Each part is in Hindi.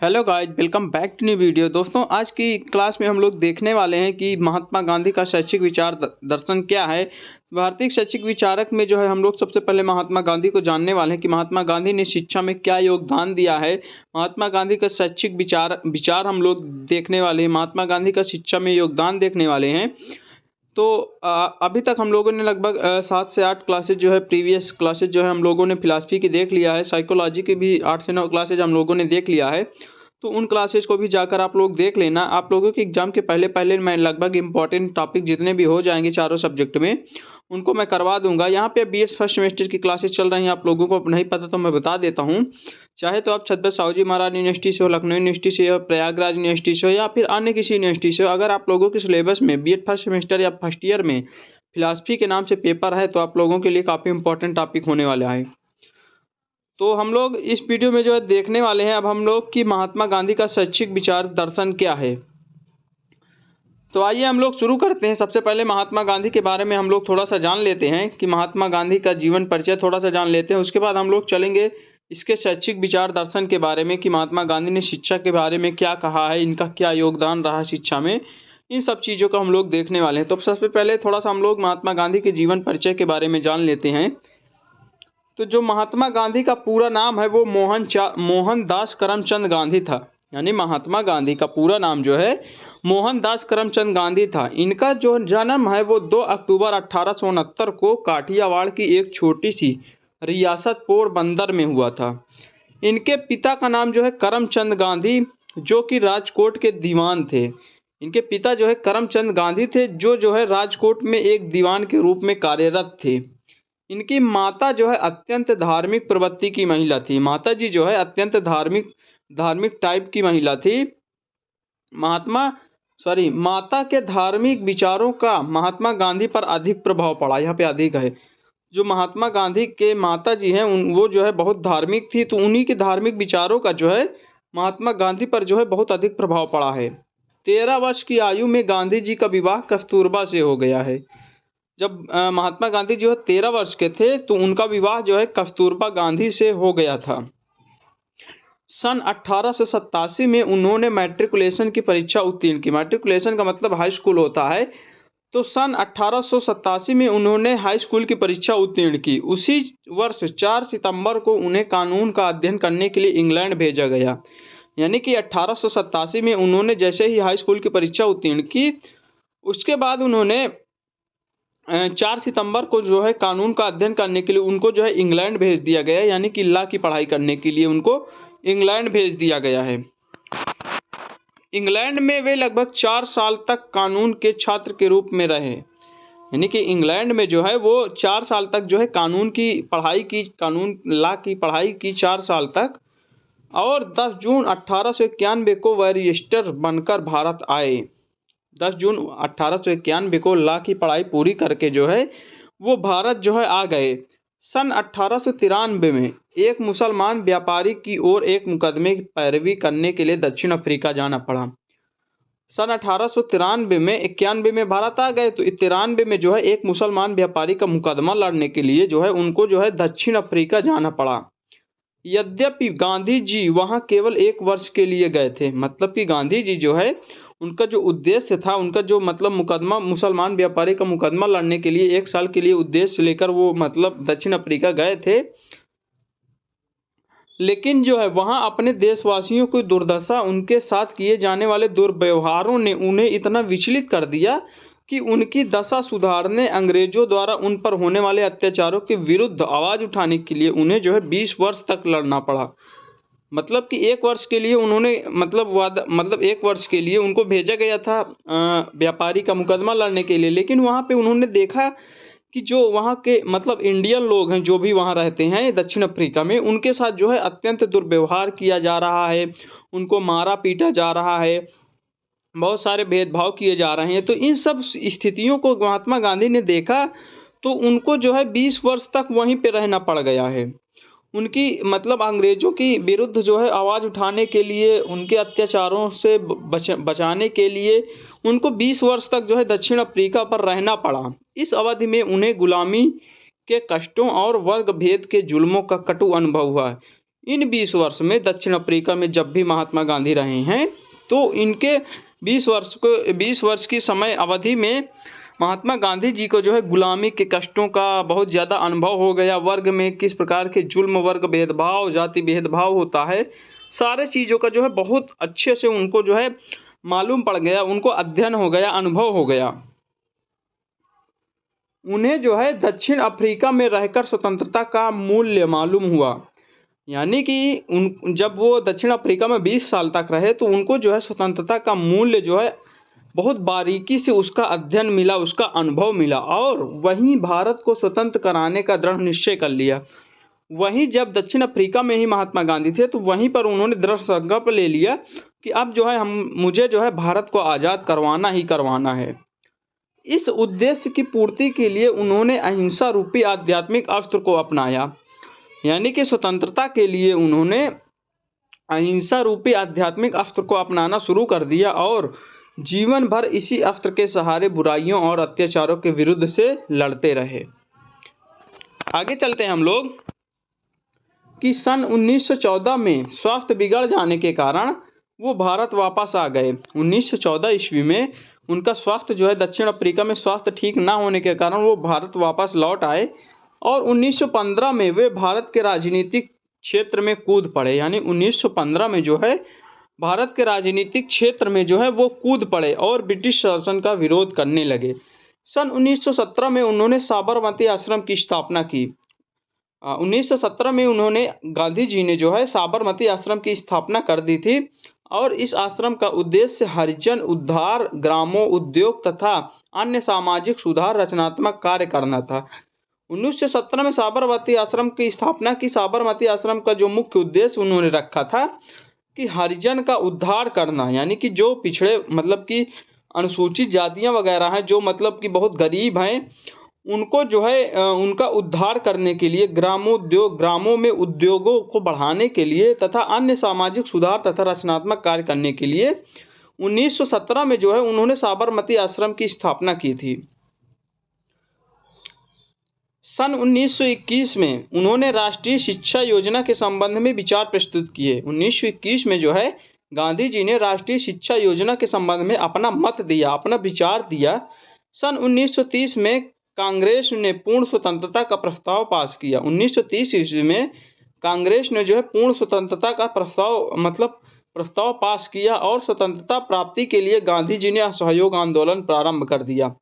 Hello guys, welcome back to new video. दोस्तों, आज की क्लास में हम लोग देखने वाले हैं कि महात्मा गांधी का शैक्षिक विचार दर्शन क्या है। भारतीय शैक्षिक विचारक में जो है हम लोग सबसे पहले महात्मा गांधी को जानने वाले हैं कि महात्मा गांधी ने शिक्षा में क्या योगदान दिया है। महात्मा गांधी का शैक्षिक विचार हम लोग देखने वाले हैं। महात्मा गांधी का शिक्षा में योगदान देखने वाले हैं। तो अभी तक हम लोगों ने लगभग 7 से 8 क्लासेज जो है प्रीवियस क्लासेज जो है हम लोगों ने फिलासफी की देख लिया है। साइकोलॉजी की भी 8 से 9 क्लासेज हम लोगों ने देख लिया है। तो उन क्लासेज को भी जाकर आप लोग देख लेना। आप लोगों के एग्जाम के पहले पहले मैं लगभग इंपॉर्टेंट टॉपिक जितने भी हो जाएंगे चारों सब्जेक्ट में उनको मैं करवा दूंगा। यहाँ पे BS फर्स्ट सेमेस्टर की क्लासेज चल रही हैं। आप लोगों को नहीं पता तो मैं बता देता हूँ। चाहे तो आप छत्रपति साहू महाराज यूनिवर्सिटी से हो, लखनऊ यूनिवर्सिटी से हो, प्रयागराज यूनिवर्सिटी से हो या फिर अन्य किसी यूनिवर्सिटी से हो, अगर आप लोगों के सिलेबस में BEd फर्स्ट सेमेस्टर या फर्स्ट ईयर में फिलासफी के नाम से पेपर है तो आप लोगों के लिए काफ़ी इंपॉर्टेंट टॉपिक होने वाला है। तो हम लोग इस वीडियो में जो है देखने वाले हैं अब हम लोग कि महात्मा गांधी का शैक्षिक विचार दर्शन क्या है। तो आइए हम लोग शुरू करते हैं। सबसे पहले महात्मा गांधी के बारे में हम लोग थोड़ा सा जान लेते हैं कि महात्मा गांधी का जीवन परिचय थोड़ा सा जान लेते हैं। उसके बाद हम लोग चलेंगे इसके शैक्षिक विचार दर्शन के बारे में कि महात्मा गांधी ने शिक्षा के बारे में क्या कहा है, इनका क्या योगदान रहा शिक्षा में, इन सब चीज़ों को हम लोग देखने वाले हैं। तो सबसे पहले थोड़ा सा हम लोग महात्मा गांधी के जीवन परिचय के बारे में जान लेते हैं। तो जो महात्मा गांधी का पूरा नाम है वो मोहनदास करमचंद गांधी था। यानी महात्मा गांधी का पूरा नाम जो है मोहनदास करमचंद गांधी था। इनका जो जन्म है वो 2 अक्टूबर 1869 को काठियावाड़ की एक छोटी सी रियासत पोरबंदर में हुआ था। इनके पिता का नाम जो है करमचंद गांधी जो कि राजकोट के दीवान थे। इनके पिता जो है करमचंद गांधी थे जो है राजकोट में एक दीवान के रूप में कार्यरत थे। इनकी माता जो है अत्यंत धार्मिक प्रवृत्ति की महिला थी। माता जी जो है अत्यंत धार्मिक टाइप की महिला थी। माता के धार्मिक विचारों का महात्मा गांधी पर अधिक प्रभाव पड़ा। यहाँ पे अधिक है। जो महात्मा गांधी के माता जी हैं वो जो है बहुत धार्मिक थी, तो उन्हीं के धार्मिक विचारों का जो है महात्मा गांधी पर जो है बहुत अधिक प्रभाव पड़ा है। 13 वर्ष की आयु में गांधी जी का विवाह कस्तूरबा से हो गया है। जब महात्मा गांधी जो है 13 वर्ष के थे तो उनका विवाह जो है कस्तूरबा गांधी से हो गया था। सन 1887 में उन्होंने मैट्रिकुलेशन की परीक्षा उत्तीर्ण की। मैट्रिकुलेशन का मतलब हाई स्कूल होता है। तो सन 1887 में उन्होंने हाई स्कूल की परीक्षा उत्तीर्ण की। उसी वर्ष 4 सितंबर को उन्हें कानून का अध्ययन करने के लिए इंग्लैंड भेजा गया। यानी कि 1887 में उन्होंने जैसे ही हाई स्कूल की परीक्षा उत्तीर्ण की उसके बाद उन्होंने 4 सितंबर को जो है कानून का अध्ययन करने के लिए उनको जो है इंग्लैंड भेज दिया गया। यानी कि लॉ की पढ़ाई करने के लिए उनको इंग्लैंड भेज दिया गया है। इंग्लैंड में वे लगभग 4 साल तक कानून के छात्र के रूप में रहे। यानी कि इंग्लैंड में जो है वो 4 साल तक जो है कानून लॉ की पढ़ाई की 4 साल तक। और 10 जून 1891 को वह रजिस्टर बनकर भारत आए। 10 जून 1891 को लॉ की पढ़ाई पूरी करके जो है वो भारत जो है आ गए। सन 1893 में एक मुसलमान व्यापारी की ओर एक मुकदमे की पैरवी करने के लिए दक्षिण अफ्रीका जाना पड़ा। सन 1893 में 91 में भारत आ गए तो 93 में जो है एक मुसलमान व्यापारी का मुकदमा लड़ने के लिए जो है उनको जो है दक्षिण अफ्रीका जाना पड़ा। यद्यपि गांधी जी वहां केवल 1 वर्ष के लिए गए थे। मतलब कि गांधी जी जो है उनका जो उद्देश्य था, उनका जो मतलब मुसलमान व्यापारी का मुकदमा लड़ने के लिए 1 साल के लिए उद्देश्य लेकर वो मतलब दक्षिण अफ्रीका गए थे। लेकिन जो है वहां अपने देशवासियों की दुर्दशा, उनके साथ किए जाने वाले दुर्व्यवहारों ने उन्हें इतना विचलित कर दिया कि उनकी दशा सुधारने अंग्रेजों द्वारा उन पर होने वाले अत्याचारों के विरुद्ध आवाज़ उठाने के लिए उन्हें जो है 20 वर्ष तक लड़ना पड़ा। मतलब कि 1 वर्ष के लिए उन्होंने 1 वर्ष के लिए उनको भेजा गया था व्यापारी का मुकदमा लड़ने के लिए। लेकिन वहाँ पे उन्होंने देखा कि जो वहाँ के मतलब इंडियन लोग हैं जो भी वहाँ रहते हैं दक्षिण अफ्रीका में, उनके साथ जो है अत्यंत दुर्व्यवहार किया जा रहा है, उनको मारा पीटा जा रहा है, बहुत सारे भेदभाव किए जा रहे हैं। तो इन सब स्थितियों को महात्मा गांधी ने देखा तो उनको जो है 20 वर्ष तक वहीं पे रहना पड़ गया है। उनकी मतलब अंग्रेजों की विरुद्ध जो है आवाज़ उठाने के लिए, उनके अत्याचारों से बचाने के लिए उनको 20 वर्ष तक जो है दक्षिण अफ्रीका पर रहना पड़ा। इस अवधि में उन्हें गुलामी के कष्टों और वर्ग भेद के जुल्मों का कटु अनुभव हुआ। इन 20 वर्ष में दक्षिण अफ्रीका में जब भी महात्मा गांधी रहे हैं तो इनके 20 वर्ष की समय अवधि में महात्मा गांधी जी को जो है गुलामी के कष्टों का बहुत ज़्यादा अनुभव हो गया। वर्ग में किस प्रकार के जुल्म, वर्ग भेदभाव, जाति भेदभाव होता है, सारे चीज़ों का जो है बहुत अच्छे से उनको जो है मालूम पड़ गया, उनको अध्ययन हो गया, अनुभव हो गया। उन्हें जो है दक्षिण अफ्रीका में रहकर स्वतंत्रता का मूल्य मालूम हुआ। यानी कि जब वो दक्षिण अफ्रीका में 20 साल तक रहे तो उनको जो है स्वतंत्रता का मूल्य जो है बहुत बारीकी से उसका अध्ययन मिला, उसका अनुभव मिला, और वहीं भारत को स्वतंत्र कराने का दृढ़ निश्चय कर लिया। वहीं जब दक्षिण अफ्रीका में ही महात्मा गांधी थे तो वहीं पर उन्होंने दृढ़ संकल्प ले लिया कि अब जो है मुझे जो है भारत को आज़ाद करवाना ही करवाना है। इस उद्देश्य की पूर्ति के लिए उन्होंने अहिंसा रूपी आध्यात्मिक अस्त्र को अपनाया। यानी कि स्वतंत्रता के लिए उन्होंने अहिंसा रूपी आध्यात्मिक अस्त्र को अपनाना शुरू कर दिया और जीवन भर इसी अस्त्र के सहारे बुराइयों और अत्याचारों के विरुद्ध से लड़ते रहे। आगे चलते हैं हम लोग कि सन 1914 में स्वास्थ्य बिगड़ जाने के कारण वो भारत वापस आ गए। 1914 ईस्वी में उनका स्वास्थ्य जो है दक्षिण अफ्रीका में स्वास्थ्य ठीक ना होने के कारण वो भारत वापस लौट आए और 1915 में वे भारत के राजनीतिक क्षेत्र में कूद पड़े। यानी 1915 में जो है भारत के राजनीतिक क्षेत्र में जो है वो कूद पड़े और ब्रिटिश शासन का विरोध करने लगे। सन 1917 में उन्होंने साबरमती आश्रम की स्थापना की। 1917 में उन्होंने गांधी जी ने जो है साबरमती आश्रम की स्थापना कर दी थी और इस आश्रम का उद्देश्य हरिजन उद्धार, ग्रामोद्योग तथा अन्य सामाजिक सुधार, रचनात्मक कार्य करना था। 1917 में साबरमती आश्रम की स्थापना की। साबरमती आश्रम का जो मुख्य उद्देश्य उन्होंने रखा था कि हरिजन का उद्धार करना, यानी कि जो पिछड़े मतलब कि अनुसूचित जातियां वगैरह हैं, जो मतलब कि बहुत गरीब हैं, उनको जो है उनका उद्धार करने के लिए ग्रामों में उद्योगों को बढ़ाने के लिए तथा अन्य सामाजिक सुधार तथा रचनात्मक कार्य करने के लिए 1917 में जो है उन्होंने साबरमती आश्रम की स्थापना की थी। सन 1921 में उन्होंने राष्ट्रीय शिक्षा योजना के संबंध में विचार प्रस्तुत किए। 1921 में जो है गांधी जी ने राष्ट्रीय शिक्षा योजना के संबंध में अपना मत दिया, अपना विचार दिया। सन 1930 में कांग्रेस ने पूर्ण स्वतंत्रता का प्रस्ताव पास किया। 1930 ईस्वी में कांग्रेस ने जो है पूर्ण स्वतंत्रता का प्रस्ताव पास किया और स्वतंत्रता प्राप्ति के लिए गांधी जी ने असहयोग आंदोलन प्रारंभ कर दिया।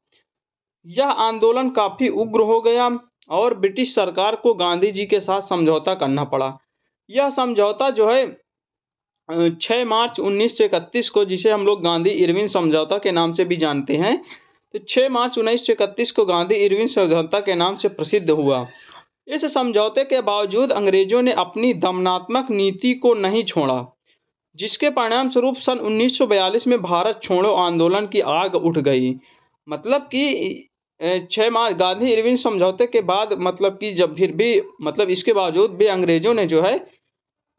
यह आंदोलन काफ़ी उग्र हो गया और ब्रिटिश सरकार को गांधी जी के साथ समझौता करना पड़ा। यह समझौता जो है 6 मार्च 1931 को, जिसे हम लोग गांधी इरविन समझौता के नाम से भी जानते हैं, तो 6 मार्च 1931 को गांधी इरविन समझौता के नाम से प्रसिद्ध हुआ। इस समझौते के बावजूद अंग्रेजों ने अपनी दमनात्मक नीति को नहीं छोड़ा, जिसके परिणाम स्वरूप सन 1942 में भारत छोड़ो आंदोलन की आग उठ गई। मतलब कि 6 मार्च गांधी इरविन समझौते के बाद मतलब कि जब फिर भी मतलब इसके बावजूद भी अंग्रेजों ने जो है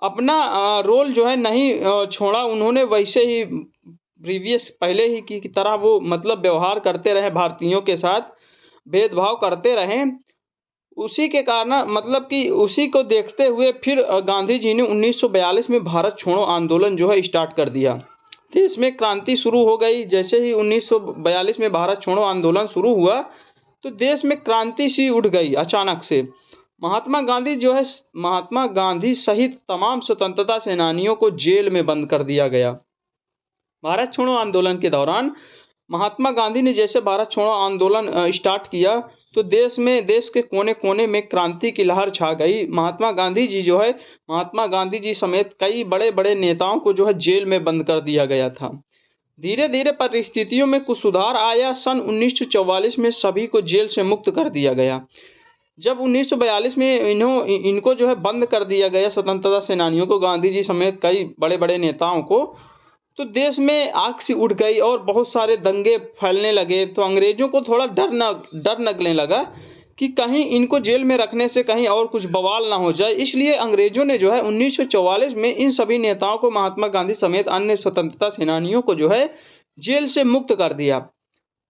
अपना रोल जो है नहीं छोड़ा। उन्होंने वैसे ही प्रीवियस पहले ही की तरह वो मतलब व्यवहार करते रहे, भारतीयों के साथ भेदभाव करते रहे। उसी के कारण मतलब कि उसी को देखते हुए फिर गांधी जी ने 1942 में भारत छोड़ो आंदोलन जो है स्टार्ट कर दिया। देश में क्रांति शुरू हो गई। जैसे ही 1942 में भारत छोड़ो आंदोलन शुरू हुआ तो देश में क्रांति सी उठ गई अचानक से। महात्मा गांधी सहित तमाम स्वतंत्रता सेनानियों को जेल में बंद कर दिया गया। भारत छोड़ो आंदोलन के दौरान महात्मा गांधी ने जैसे भारत छोड़ो आंदोलन स्टार्ट किया तो देश के कोने कोने में क्रांति की लहर छा गई। महात्मा गांधी जी समेत कई बड़े बड़े नेताओं को जो है जेल में बंद कर दिया गया था। धीरे धीरे परिस्थितियों में कुछ सुधार आया। सन 1944 में सभी को जेल से मुक्त कर दिया गया। जब 1942 में इनको जो है बंद कर दिया गया, स्वतंत्रता सेनानियों को, गांधी जी समेत कई बड़े बड़े नेताओं को, तो देश में आग सी उठ गई और बहुत सारे दंगे फैलने लगे। तो अंग्रेजों को थोड़ा डर लगने लगा कि कहीं इनको जेल में रखने से कहीं और कुछ बवाल ना हो जाए। इसलिए अंग्रेजों ने जो है 1944 में इन सभी नेताओं को, महात्मा गांधी समेत अन्य स्वतंत्रता सेनानियों को जो है जेल से मुक्त कर दिया।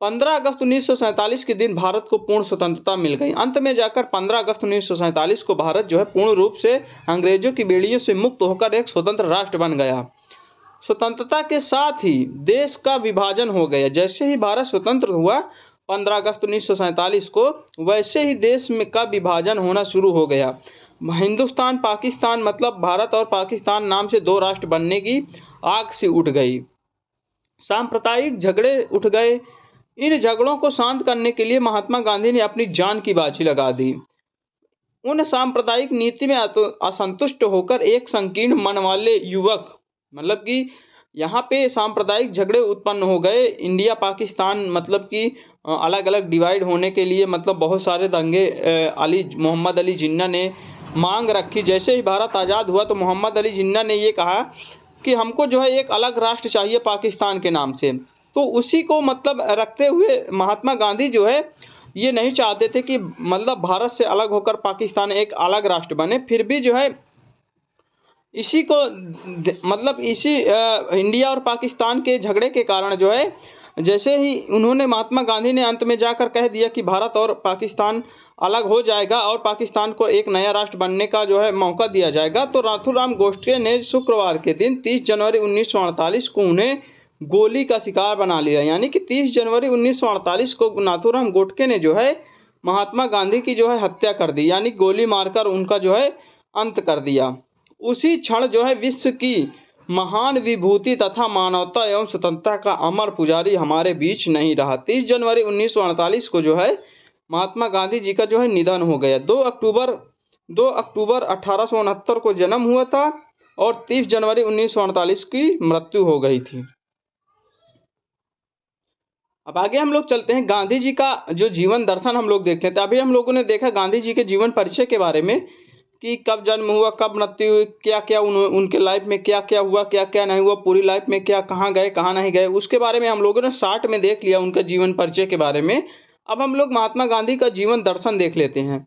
15 अगस्त 1947 के दिन भारत को पूर्ण स्वतंत्रता मिल गई। अंत में जाकर 15 अगस्त 1947 को भारत जो है पूर्ण रूप से अंग्रेजों की बेड़ियों से मुक्त होकर एक स्वतंत्र राष्ट्र बन गया। स्वतंत्रता के साथ ही देश का विभाजन हो गया। जैसे ही भारत स्वतंत्र हुआ 15 अगस्त 1947 को, वैसे ही देश में का विभाजन होना शुरू हो गया। हिंदुस्तान पाकिस्तान मतलब भारत और पाकिस्तान नाम से दो राष्ट्र बनने की आग से उठ गई। सांप्रदायिक झगड़े उठ गए। इन झगड़ों को शांत करने के लिए महात्मा गांधी ने अपनी जान की बाजी लगा दी। उन सांप्रदायिक नीति में असंतुष्ट होकर एक संकीर्ण मन वाले युवक, मतलब कि यहाँ पे सांप्रदायिक झगड़े उत्पन्न हो गए। इंडिया पाकिस्तान मतलब कि अलग अलग डिवाइड होने के लिए मतलब बहुत सारे दंगे मोहम्मद अली जिन्ना ने मांग रखी। जैसे ही भारत आज़ाद हुआ तो मोहम्मद अली जिन्ना ने ये कहा कि हमको जो है एक अलग राष्ट्र चाहिए पाकिस्तान के नाम से। तो उसी को मतलब रखते हुए महात्मा गांधी जो है ये नहीं चाहते थे कि मतलब भारत से अलग होकर पाकिस्तान एक अलग राष्ट्र बने। फिर भी जो है इसी को मतलब इसी इंडिया और पाकिस्तान के झगड़े के कारण जो है, जैसे ही उन्होंने महात्मा गांधी ने अंत में जाकर कह दिया कि भारत और पाकिस्तान अलग हो जाएगा और पाकिस्तान को एक नया राष्ट्र बनने का जो है मौका दिया जाएगा, तो नाथूराम गोडसे ने शुक्रवार के दिन 30 जनवरी 1948 को उन्हें गोली का शिकार बना लिया। यानी कि 30 जनवरी 1948 को नाथूराम गोडसे ने जो है महात्मा गांधी की जो है हत्या कर दी, यानी गोली मारकर उनका जो है अंत कर दिया। उसी क्षण जो है विश्व की महान विभूति तथा मानवता एवं स्वतंत्रता का अमर पुजारी हमारे बीच नहीं रहा। 30 जनवरी 1948 को जो है महात्मा गांधी जी का जो है निधन हो गया। 2 अक्टूबर 1869 को जन्म हुआ था और 30 जनवरी 1948 की मृत्यु हो गई थी। अब आगे हम लोग चलते हैं गांधी जी का जो जीवन दर्शन हम लोग देखते हैं। तो अभी हम लोगों ने देखा गांधी जी के जीवन परिचय के बारे में कि कब जन्म हुआ, कब मृत्यु हुई, क्या क्या उनके लाइफ में क्या क्या हुआ, क्या क्या नहीं हुआ, पूरी लाइफ में क्या, कहाँ गए कहाँ नहीं गए, उसके बारे में हम लोगों ने शॉर्ट में देख लिया उनका जीवन परिचय के बारे में। अब हम लोग महात्मा गांधी का जीवन दर्शन देख लेते हैं।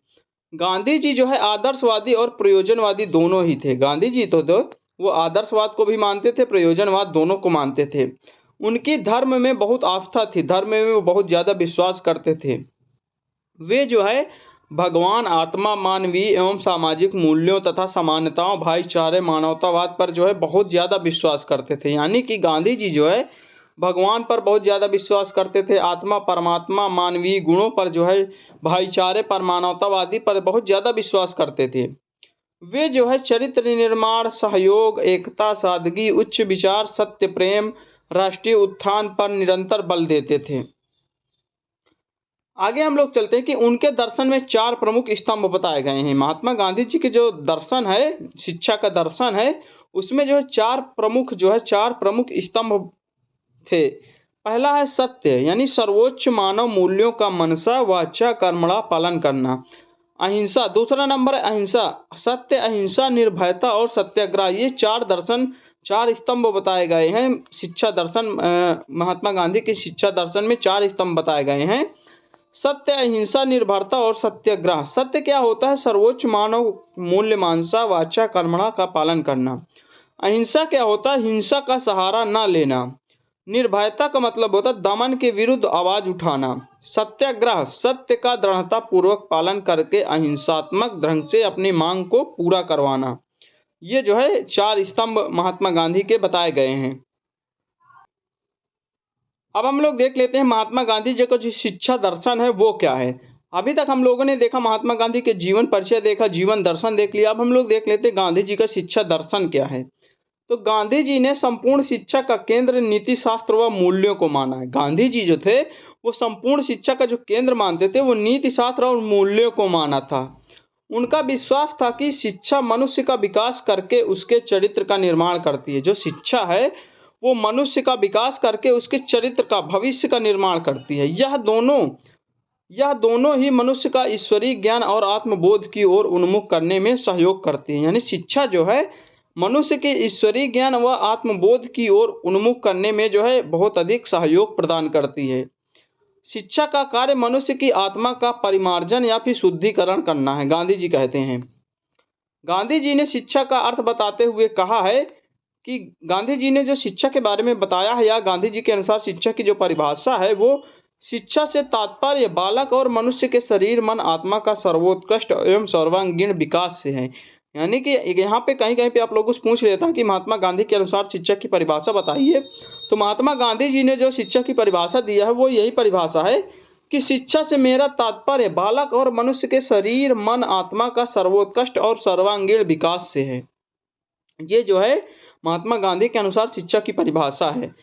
गांधी जी जो है आदर्शवादी और प्रयोजनवादी दोनों ही थे। गांधी जी तो वो आदर्शवाद को भी मानते थे, प्रयोजनवाद दोनों को मानते थे। उनकी धर्म में बहुत आस्था थी, धर्म में वो बहुत ज़्यादा विश्वास करते थे। वे जो है भगवान, आत्मा, मानवीय एवं सामाजिक मूल्यों तथा समानताओं, भाईचारे, मानवतावाद पर जो है बहुत ज़्यादा विश्वास करते थे। यानी कि गांधी जी जो है भगवान पर बहुत ज़्यादा विश्वास करते थे, आत्मा, परमात्मा, मानवीय गुणों पर जो है, भाईचारे पर, मानवतावादी पर बहुत ज़्यादा विश्वास करते थे। वे जो है चरित्र निर्माण, सहयोग, एकता, सादगी, उच्च विचार, सत्य, प्रेम, राष्ट्रीय उत्थान पर निरंतर बल देते थे। आगे हम लोग चलते हैं कि उनके दर्शन में 4 प्रमुख स्तंभ बताए गए हैं। महात्मा गांधी जी के जो दर्शन है, शिक्षा का दर्शन है, उसमें जो है 4 प्रमुख स्तंभ थे। पहला है सत्य, यानी सर्वोच्च मानव मूल्यों का मनसा वाचा कर्मणा पालन करना। अहिंसा, दूसरा नंबर है अहिंसा, सत्य, अहिंसा, निर्भयता और सत्याग्रह। ये 4 स्तंभ बताए गए हैं शिक्षा दर्शन। महात्मा गांधी के शिक्षा दर्शन में 4 स्तंभ बताए गए हैं, सत्य, अहिंसा, निर्भरता और सत्याग्रह। सत्य क्या होता है? सर्वोच्च मानव मूल्य मानसा वाचा कर्मणा का पालन करना। अहिंसा क्या होता है? हिंसा का सहारा न लेना। निर्भयता का मतलब होता है दमन के विरुद्ध आवाज उठाना। सत्याग्रह, सत्य का दृढ़ता पूर्वक पालन करके अहिंसात्मक ढंग से अपनी मांग को पूरा करवाना। ये जो है 4 स्तंभ महात्मा गांधी के बताए गए हैं। अब हम लोग देख लेते हैं महात्मा गांधी जी का जो शिक्षा दर्शन है वो क्या है। अभी तक हम लोगों ने देखा महात्मा गांधी के जीवन परिचय देखा, जीवन दर्शन देख लिया। अब हम लोग देख लेते हैं गांधी जी का शिक्षा दर्शन क्या है। तो गांधी जी ने संपूर्ण शिक्षा का केंद्र नीति शास्त्र व मूल्यों को माना है। गांधी जी जो थे वो संपूर्ण शिक्षा का जो केंद्र मानते थे वो नीति शास्त्र और मूल्यों को माना था। उनका विश्वास था कि शिक्षा मनुष्य का विकास करके उसके चरित्र का निर्माण करती है। जो शिक्षा है वो मनुष्य का विकास करके उसके चरित्र का, भविष्य का निर्माण करती है। यह दोनों ही मनुष्य का ईश्वरीय ज्ञान और आत्मबोध की ओर उन्मुख करने में सहयोग करती है। यानी शिक्षा जो है मनुष्य के ईश्वरीय ज्ञान व आत्मबोध की ओर उन्मुख करने में जो है बहुत अधिक सहयोग प्रदान करती है। शिक्षा का कार्य मनुष्य की आत्मा का परिमार्जन या फिर शुद्धिकरण करना है, गांधी जी कहते हैं। गांधी जी ने शिक्षा का अर्थ बताते हुए कहा है कि गांधी जी ने जो शिक्षा के बारे में बताया है, या गांधी जी के अनुसार शिक्षा की जो परिभाषा है वो शिक्षा से तात्पर्य बालक और मनुष्य के शरीर मन आत्मा का सर्वोत्कृष्ट एवं सर्वांगीण विकास से है। यानी कि यहाँ पे कहीं कहीं पे आप लोगों से पूछ लेता कि महात्मा गांधी के अनुसार शिक्षा की परिभाषा बताइए। तो महात्मा गांधी जी ने जो शिक्षा की परिभाषा दिया है वो यही परिभाषा है कि शिक्षा से मेरा तात्पर्य बालक और मनुष्य के शरीर मन आत्मा का सर्वोत्कृष्ट और सर्वांगीण विकास से है। ये जो है महात्मा गांधी के अनुसार शिक्षा की परिभाषा है।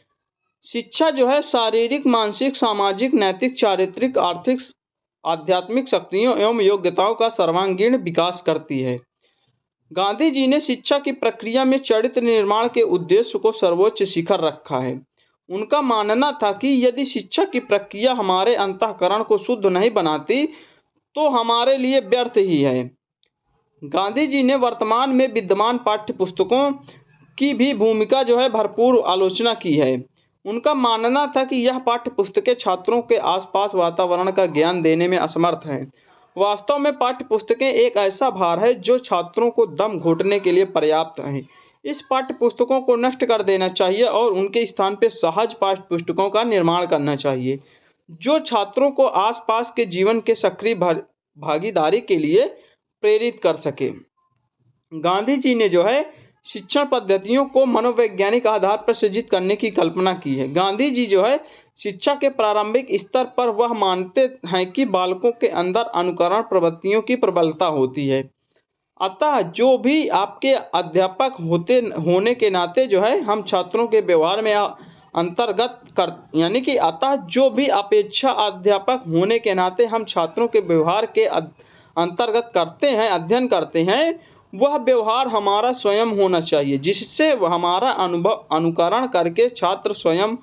शिक्षा जो है शारीरिक, मानसिक, सामाजिक, नैतिक, चारित्रिक, आर्थिक, आध्यात्मिक शक्तियों एवं योग्यताओं का सर्वांगीण विकास करती है। गांधी जी ने शिक्षा की प्रक्रिया में चरित्र निर्माण के उद्देश्य को सर्वोच्च शिखर रखा है। उनका मानना था कि यदि शिक्षा की प्रक्रिया हमारे अंतःकरण को शुद्ध नहीं बनाती तो हमारे लिए व्यर्थ ही है। गांधी जी ने वर्तमान में विद्यमान पाठ्य पुस्तकों की भी भूमिका जो है भरपूर आलोचना की है। उनका मानना था कि यह पाठ्य पुस्तकें छात्रों के आसपास वातावरण का ज्ञान देने में असमर्थ हैं। वास्तव में पाठ्य पुस्तकें एक ऐसा भार है जो छात्रों को दम घोटने के लिए पर्याप्त है। इस पाठ्य पुस्तकों को नष्ट कर देना चाहिए और उनके स्थान पर सहज पाठ्य पुस्तकों का निर्माण करना चाहिए जो छात्रों को आसपास के जीवन के सक्रिय भागीदारी के लिए प्रेरित कर सके। गांधी जी ने जो है शिक्षण पद्धतियों को मनोवैज्ञानिक आधार पर सृजित करने की कल्पना की है। गांधी जी जो है शिक्षा के प्रारंभिक स्तर पर वह मानते हैं कि बालकों के अंदर अनुकरण प्रवृत्तियों की प्रबलता होती है। अतः जो भी आपके अध्यापक होने के नाते जो है हम छात्रों के व्यवहार में अंतर्गत कर यानी कि अतः जो भी अपेक्षा अध्यापक होने के नाते हम छात्रों के व्यवहार के अंतर्गत करते हैं, अध्ययन करते हैं, वह व्यवहार हमारा स्वयं होना चाहिए जिससे हमारा अनुभव अनुकरण करके छात्र स्वयं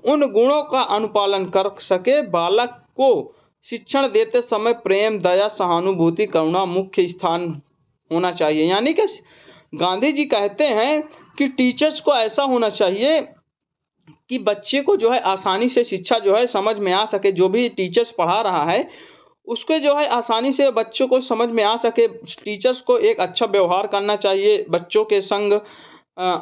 उन गुणों का अनुपालन कर सके। बालक को शिक्षण देते समय प्रेम, दया, सहानुभूति, करुणा मुख्य स्थान होना चाहिए। यानी कि गांधी जी कहते हैं कि टीचर्स को ऐसा होना चाहिए कि बच्चे को जो है आसानी से शिक्षा जो है समझ में आ सके। जो भी टीचर्स पढ़ा रहा है उसके जो है आसानी से बच्चों को समझ में आ सके। टीचर्स को एक अच्छा व्यवहार करना चाहिए बच्चों के संग।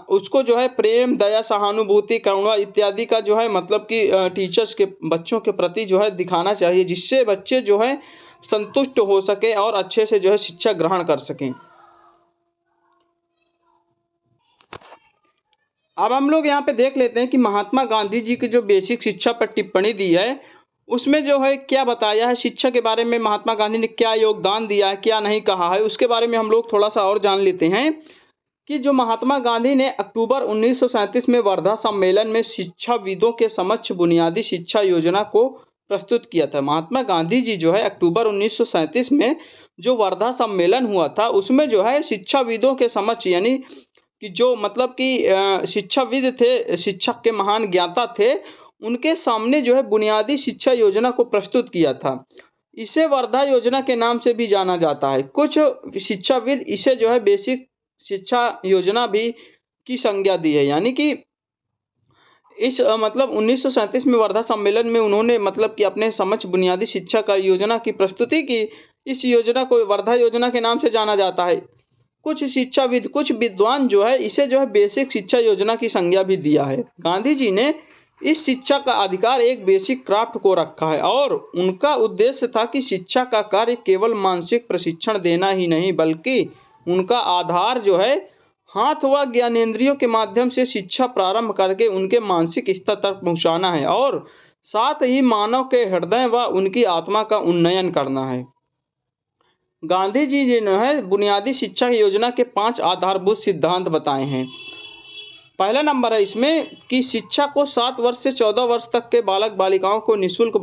उसको जो है प्रेम, दया, सहानुभूति, करुणा इत्यादि का जो है मतलब कि टीचर्स के बच्चों के प्रति जो है दिखाना चाहिए जिससे बच्चे जो है संतुष्ट हो सके और अच्छे से जो है शिक्षा ग्रहण कर सकें। अब हम लोग यहाँ पे देख लेते हैं कि महात्मा गांधी जी की जो बेसिक शिक्षा पर टिप्पणी दी है उसमें जो है क्या बताया है, शिक्षा के बारे में महात्मा गांधी ने क्या योगदान दिया है, क्या नहीं कहा है, उसके बारे में हम लोग थोड़ा सा और जान लेते हैं कि जो महात्मा गांधी ने अक्टूबर 1937 में वर्धा सम्मेलन में शिक्षाविदों के समक्ष बुनियादी शिक्षा योजना को प्रस्तुत किया था। महात्मा गांधी जी जो है अक्टूबर 1937 में जो वर्धा सम्मेलन हुआ था उसमें जो है शिक्षाविदों के समक्ष यानी कि जो मतलब कि शिक्षाविद थे, शिक्षक के महान ज्ञाता थे, उनके सामने जो है बुनियादी शिक्षा योजना को प्रस्तुत किया था। इसे वर्धा योजना के नाम से भी जाना जाता है। कुछ शिक्षाविद इसे जो है बेसिक शिक्षा योजना भी की संज्ञा दी है। यानी कि इस मतलब 1937 में वर्धा सम्मेलन में उन्होंने मतलब कि अपने समक्ष बुनियादी शिक्षा का योजना की प्रस्तुति की। इस योजना को वर्धा योजना के नाम से जाना जाता है। कुछ शिक्षाविद, कुछ विद्वान जो है इसे जो है बेसिक शिक्षा योजना की संज्ञा भी दिया है। गांधी जी ने इस शिक्षा का अधिकार एक बेसिक क्राफ्ट को रखा है और उनका उद्देश्य था कि शिक्षा का कार्य केवल मानसिक प्रशिक्षण देना ही नहीं बल्कि उनका आधार जो है हाथ व ज्ञानेंद्रियों के माध्यम से शिक्षा प्रारंभ करके उनके मानसिक स्तर तक पहुंचाना है और साथ ही मानव के हृदय व उनकी आत्मा का उन्नयन करना है। गांधी जी ने है बुनियादी शिक्षा योजना के 5 आधारभूत सिद्धांत बताए हैं। पहला नंबर है इसमें कि शिक्षा को 7 वर्ष से 14 वर्ष तक के बालक बालिकाओं को निःशुल्क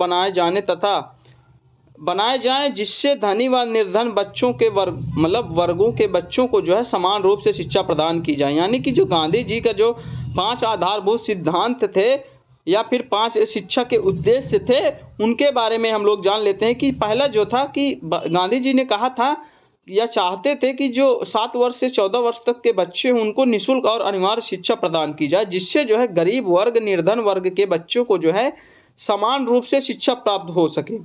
बनाए जाएं जिससे धनी व निर्धन बच्चों के वर्गों के बच्चों को जो है समान रूप से शिक्षा प्रदान की जाए। यानी कि जो गांधी जी का जो 5 आधारभूत सिद्धांत थे या फिर 5 शिक्षा के उद्देश्य थे उनके बारे में हम लोग जान लेते हैं। कि पहला जो था कि गांधी जी ने कहा था या चाहते थे कि जो 7 वर्ष से 14 वर्ष तक के बच्चे हैं उनको निःशुल्क और अनिवार्य शिक्षा प्रदान की जाए जिससे जो है गरीब वर्ग, निर्धन वर्ग के बच्चों को जो है समान रूप से शिक्षा प्राप्त हो सके।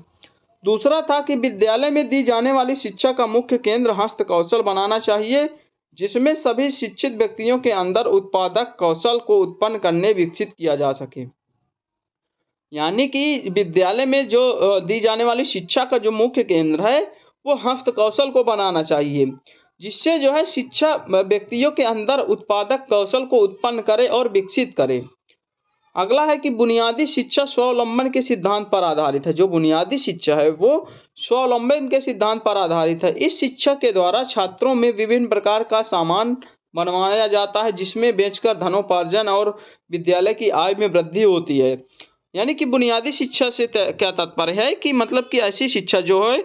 दूसरा था कि विद्यालय में दी जाने वाली शिक्षा का मुख्य केंद्र हस्त कौशल बनाना चाहिए जिसमें सभी शिक्षित व्यक्तियों के अंदर उत्पादक कौशल को उत्पन्न करने विकसित किया जा सके। यानी कि विद्यालय में जो दी जाने वाली शिक्षा का जो मुख्य केंद्र है वो हस्त कौशल को बनाना चाहिए, जिससे जो है शिक्षा व्यक्तियों के अंदर उत्पादक कौशल को उत्पन्न करे और विकसित करे। अगला है कि बुनियादी शिक्षा स्वावलंबन के सिद्धांत पर आधारित है। जो बुनियादी शिक्षा है वो स्वावलंबन के सिद्धांत पर आधारित है। इस शिक्षा के द्वारा छात्रों में विभिन्न प्रकार का सामान बनवाया जाता है, जिसमें बेचकर धनोपार्जन और विद्यालय की आय में वृद्धि होती है। यानी कि बुनियादी शिक्षा से क्या तात्पर्य है कि मतलब कि ऐसी शिक्षा जो है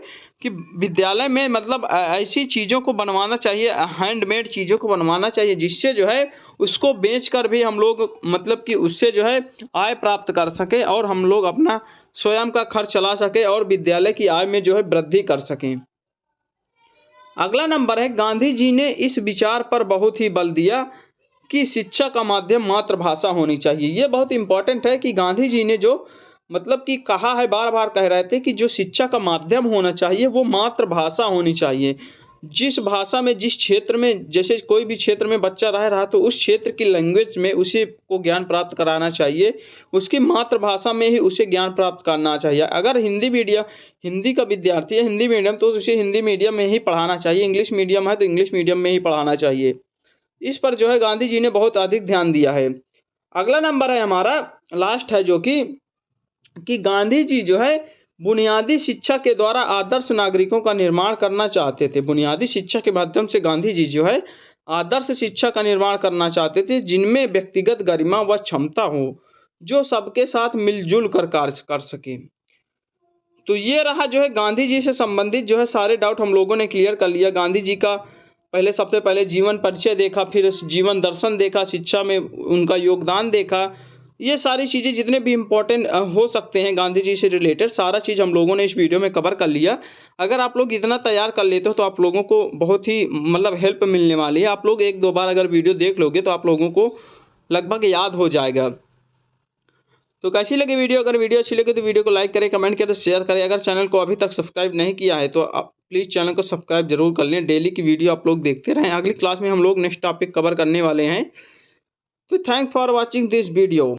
कि विद्यालय में मतलब ऐसी चीज़ों को बनवाना चाहिए, हैंडमेड चीज़ों को बनवाना चाहिए, जिससे जो है उसको बेचकर भी हम लोग मतलब कि उससे जो है आय प्राप्त कर सकें और हम लोग अपना स्वयं का खर्च चला सकें और विद्यालय की आय में जो है वृद्धि कर सकें। अगला नंबर है, गांधी जी ने इस विचार पर बहुत ही बल दिया कि शिक्षा का माध्यम मातृभाषा होनी चाहिए। ये बहुत इंपॉर्टेंट है कि गांधी जी ने जो मतलब कि कहा है, बार बार कह रहे थे कि जो शिक्षा का माध्यम होना चाहिए वो मातृभाषा होनी चाहिए। जिस भाषा में, जिस क्षेत्र में, जैसे कोई भी क्षेत्र में बच्चा रह रहा तो उस क्षेत्र की लैंग्वेज में उसे को ज्ञान प्राप्त कराना चाहिए, उसकी मातृभाषा में ही उसे ज्ञान प्राप्त करना चाहिए। अगर हिंदी का विद्यार्थी है, हिंदी मीडियम, तो उसे हिंदी मीडियम में ही पढ़ाना चाहिए। इंग्लिश मीडियम है तो इंग्लिश मीडियम में ही पढ़ाना चाहिए। इस पर जो है गांधी जी ने बहुत अधिक ध्यान दिया है। अगला नंबर है हमारा, लास्ट है, जो कि गांधी जी जो है बुनियादी शिक्षा के द्वारा आदर्श नागरिकों का निर्माण करना चाहते थे। बुनियादी शिक्षा के माध्यम से गांधी जी जो है आदर्श शिक्षा का निर्माण करना चाहते थे, जिनमें व्यक्तिगत गरिमा व क्षमता हो, जो सबके साथ मिलजुल कर कार्य कर सके। तो ये रहा जो है गांधी जी से संबंधित जो है सारे डाउट हम लोगों ने क्लियर कर लिया। गांधी जी का सबसे पहले जीवन परिचय देखा, फिर जीवन दर्शन देखा, शिक्षा में उनका योगदान देखा। ये सारी चीज़ें जितने भी इम्पोर्टेंट हो सकते हैं गांधी जी से रिलेटेड, सारा चीज़ हम लोगों ने इस वीडियो में कवर कर लिया। अगर आप लोग इतना तैयार कर लेते हो तो आप लोगों को बहुत ही मतलब हेल्प मिलने वाली है। आप लोग एक दो बार अगर वीडियो देख लोगे तो आप लोगों को लगभग याद हो जाएगा। तो कैसी लगी वीडियो? अगर वीडियो अच्छी लगी तो वीडियो को लाइक करें, कमेंट करें, शेयर करें। अगर चैनल को अभी तक सब्सक्राइब नहीं किया है तो आप प्लीज़ चैनल को सब्सक्राइब जरूर कर लें। डेली की वीडियो आप लोग देखते रहें। अगली क्लास में हम लोग नेक्स्ट टॉपिक कवर करने वाले हैं। तो thank for watching this video.